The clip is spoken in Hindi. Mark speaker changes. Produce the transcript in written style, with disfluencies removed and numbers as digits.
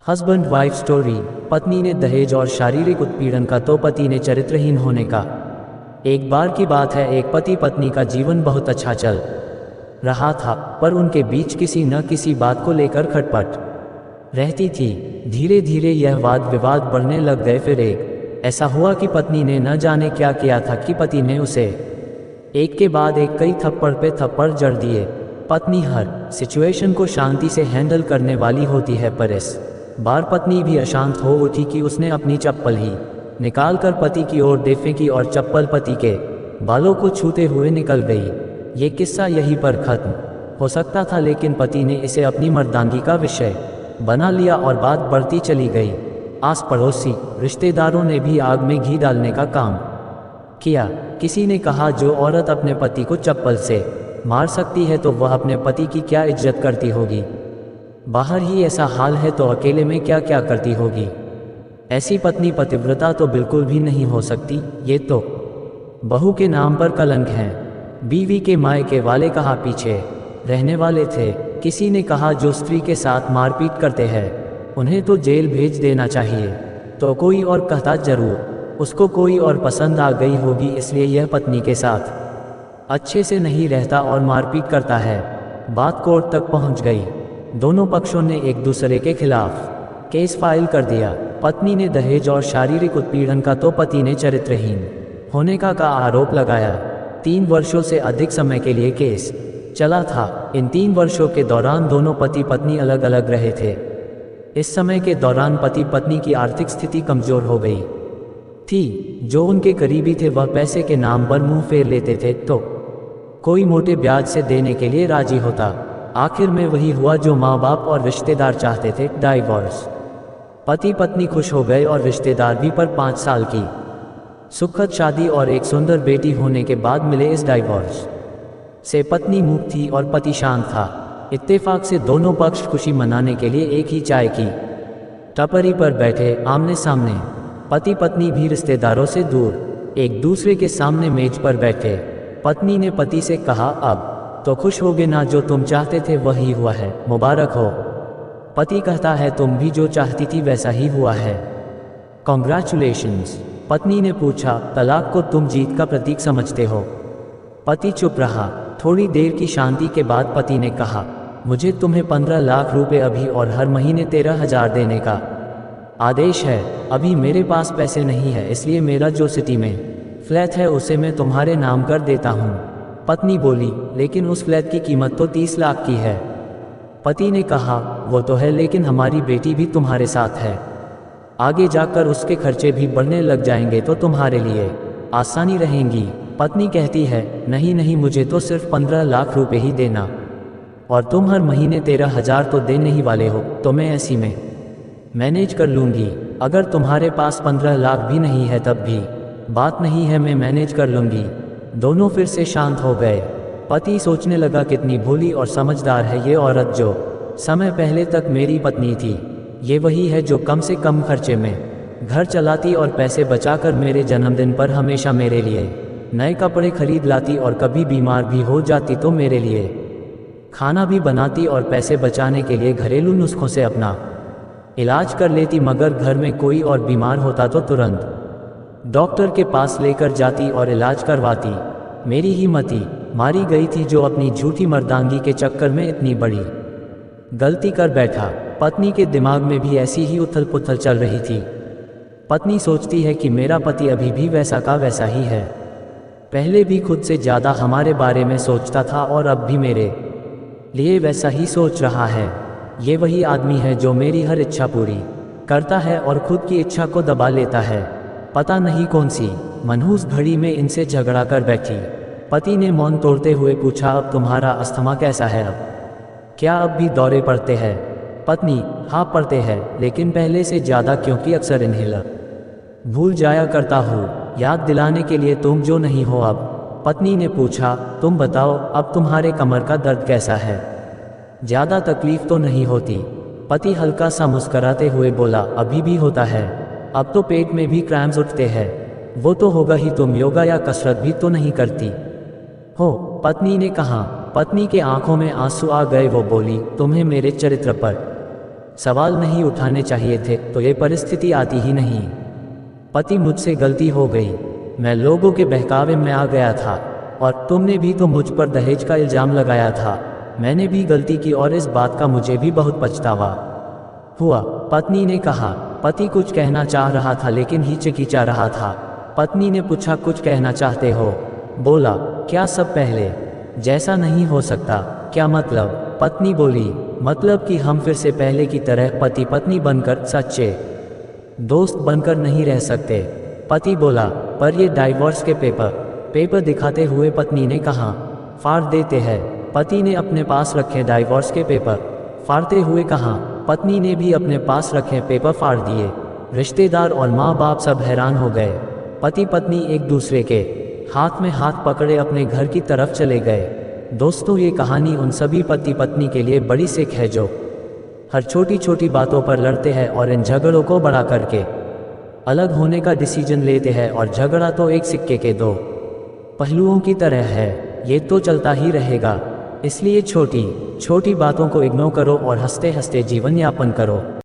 Speaker 1: Husband wife story. पत्नी ने दहेज और शारीरिक उत्पीड़न का तो पति ने चरित्रहीन होने का। एक बार की बात है, एक पति पत्नी का जीवन बहुत अच्छा चल रहा था, पर उनके बीच किसी न किसी बात को लेकर खटपट रहती थी। धीरे धीरे यह वाद विवाद बढ़ने लग गए। फिर एक ऐसा हुआ कि पत्नी ने न जाने क्या किया था कि पति ने उसे एक के बाद एक कई थप्पड़ पे थप्पड़ जड़ दिए। पत्नी हर सिचुएशन को शांति से हैंडल करने वाली होती है, पर इस बार पत्नी भी अशांत हो उठी कि उसने अपनी चप्पल ही निकाल कर पति की ओर दे फेंकी और चप्पल पति के बालों को छूते हुए निकल गई। ये किस्सा यहीं पर खत्म हो सकता था, लेकिन पति ने इसे अपनी मर्दानगी का विषय बना लिया और बात बढ़ती चली गई। आस पड़ोसी रिश्तेदारों ने भी आग में घी डालने का काम किया। किसी ने कहा, जो औरत अपने पति को चप्पल से मार सकती है तो वह अपने पति की क्या इज्जत करती होगी। बाहर ही ऐसा हाल है तो अकेले में क्या क्या करती होगी। ऐसी पत्नी पतिव्रता तो बिल्कुल भी नहीं हो सकती। ये तो बहू के नाम पर कलंक है। बीवी के मायके वाले कहाँ पीछे रहने वाले थे। किसी ने कहा, जो स्त्री के साथ मारपीट करते हैं उन्हें तो जेल भेज देना चाहिए। तो कोई और कहता, जरूर उसको कोई और पसंद आ गई होगी, इसलिए यह पत्नी के साथ अच्छे से नहीं रहता और मारपीट करता है। बात कोर्ट तक पहुंच गई। दोनों पक्षों ने एक दूसरे के खिलाफ केस फाइल कर दिया। पत्नी ने दहेज और शारीरिक उत्पीड़न का तो पति ने चरित्रहीन होने का आरोप लगाया। 3 वर्षों से अधिक समय के लिए केस चला था। इन 3 वर्षों के दौरान दोनों पति पत्नी अलग अलग रहे थे। इस समय के दौरान पति पत्नी की आर्थिक स्थिति कमजोर हो गई थी। जो उनके करीबी थे वह पैसे के नाम पर मुंह फेर लेते थे तो कोई मोटे ब्याज से देने के लिए राजी होता। आखिर में वही हुआ जो माँ बाप और रिश्तेदार चाहते थे, डाइवोर्स। पति पत्नी खुश हो गए और रिश्तेदार भी, पर 5 साल की सुखद शादी और एक सुंदर बेटी होने के बाद मिले इस डाइवोर्स से पत्नी मूक थी और पति शांत था। इत्तेफाक से दोनों पक्ष खुशी मनाने के लिए एक ही चाय की टपरी पर बैठे आमने सामने। पति पत्नी भी रिश्तेदारों से दूर एक दूसरे के सामने मेज पर बैठे। पत्नी ने पति से कहा, अब तो खुश होगे ना, जो तुम चाहते थे वही हुआ है, मुबारक हो। पति कहता है, तुम भी जो चाहती थी वैसा ही हुआ है, कॉन्ग्रेचुलेशंस। पत्नी ने पूछा, तलाक को तुम जीत का प्रतीक समझते हो? पति चुप रहा। थोड़ी देर की शांति के बाद पति ने कहा, मुझे तुम्हें 15 लाख रुपए अभी और हर महीने 13,000 देने का आदेश है। अभी मेरे पास पैसे नहीं है, इसलिए मेरा जो सिटी में फ्लैट है उसे मैं तुम्हारे नाम कर देता हूँ। पत्नी बोली, लेकिन उस फ्लैट की कीमत तो 30 लाख की है। पति ने कहा, वो तो है, लेकिन हमारी बेटी भी तुम्हारे साथ है। आगे जाकर उसके खर्चे भी बढ़ने लग जाएंगे तो तुम्हारे लिए आसानी रहेंगी। पत्नी कहती है, नहीं नहीं, मुझे तो सिर्फ 15 लाख रुपए ही देना, और तुम हर महीने 13,000 तो देने ही वाले हो, तो मैं ऐसी में मैनेज कर लूँगी। अगर तुम्हारे पास 15 लाख भी नहीं है तब भी बात नहीं है, मैं मैनेज कर लूँगी। दोनों फिर से शांत हो गए। पति सोचने लगा, कितनी भोली और समझदार है ये औरत, जो समय पहले तक मेरी पत्नी थी। ये वही है जो कम से कम खर्चे में घर चलाती और पैसे बचाकर मेरे जन्मदिन पर हमेशा मेरे लिए नए कपड़े खरीद लाती, और कभी बीमार भी हो जाती तो मेरे लिए खाना भी बनाती, और पैसे बचाने के लिए घरेलू नुस्खों से अपना इलाज कर लेती। मगर घर में कोई और बीमार होता तो तुरंत डॉक्टर के पास लेकर जाती और इलाज करवाती। मेरी ही मती मारी गई थी जो अपनी झूठी मर्दांगी के चक्कर में इतनी बड़ी गलती कर बैठा। पत्नी के दिमाग में भी ऐसी ही उथल पुथल चल रही थी। पत्नी सोचती है कि मेरा पति अभी भी वैसा का वैसा ही है। पहले भी खुद से ज़्यादा हमारे बारे में सोचता था और अब भी मेरे लिए वैसा ही सोच रहा है। ये वही आदमी है जो मेरी हर इच्छा पूरी करता है और खुद की इच्छा को दबा लेता है। पता नहीं कौन सी मनहूस घड़ी में इनसे झगड़ा कर बैठी। पति ने मौन तोड़ते हुए पूछा, अब तुम्हारा अस्थमा कैसा है? अब क्या अब भी दौरे पड़ते हैं? पत्नी, हाँ पड़ते हैं, लेकिन पहले से ज़्यादा, क्योंकि अक्सर इन्हेलर भूल जाया करता हूँ, याद दिलाने के लिए तुम जो नहीं हो अब। पत्नी ने पूछा, तुम बताओ, अब तुम्हारे कमर का दर्द कैसा है? ज़्यादा तकलीफ तो नहीं होती? पति हल्का सा मुस्कराते हुए बोला, अभी भी होता है, अब तो पेट में भी क्रैम्स उठते हैं। वो तो होगा ही, तुम योगा या कसरत भी तो नहीं करती हो? पत्नी ने कहा। पत्नी के आंखों में आंसू आ गए। वो बोली, तुम्हें मेरे चरित्र पर सवाल नहीं उठाने चाहिए थे तो ये परिस्थिति आती ही नहीं। पति मुझसे गलती हो गई, मैं लोगों के बहकावे में आ गया था और तुमने भी तो मुझ पर दहेज का इल्ज़ाम लगाया था। मैंने भी गलती की और इस बात का मुझे भी बहुत पछतावा हुआ, पत्नी ने कहा। पति कुछ कहना चाह रहा था लेकिन हिचकिचा रहा था। पत्नी ने पूछा, कुछ कहना चाहते हो? बोला, क्या सब पहले जैसा नहीं हो सकता? क्या मतलब? पत्नी बोली, मतलब कि हम फिर से पहले की तरह पति पत्नी बनकर सच्चे दोस्त बनकर नहीं रह सकते। पति बोला, पर ये डाइवोर्स के पेपर दिखाते हुए पत्नी ने कहा, फाड़ देते हैं। पति ने अपने पास रखे डाइवोर्स के पेपर फाड़ते हुए कहा। पत्नी ने भी अपने पास रखे पेपर फाड़ दिए। रिश्तेदार और माँ बाप सब हैरान हो गए। पति पत्नी एक दूसरे के हाथ में हाथ पकड़े अपने घर की तरफ चले गए। दोस्तों, ये कहानी उन सभी पति पत्नी के लिए बड़ी सीख है जो हर छोटी छोटी बातों पर लड़ते हैं और इन झगड़ों को बड़ा करके अलग होने का डिसीजन लेते हैं। और झगड़ा तो एक सिक्के के दो पहलुओं की तरह है, ये तो चलता ही रहेगा। इसलिए छोटी छोटी बातों को इग्नोर करो और हंसते हंसते जीवन यापन करो।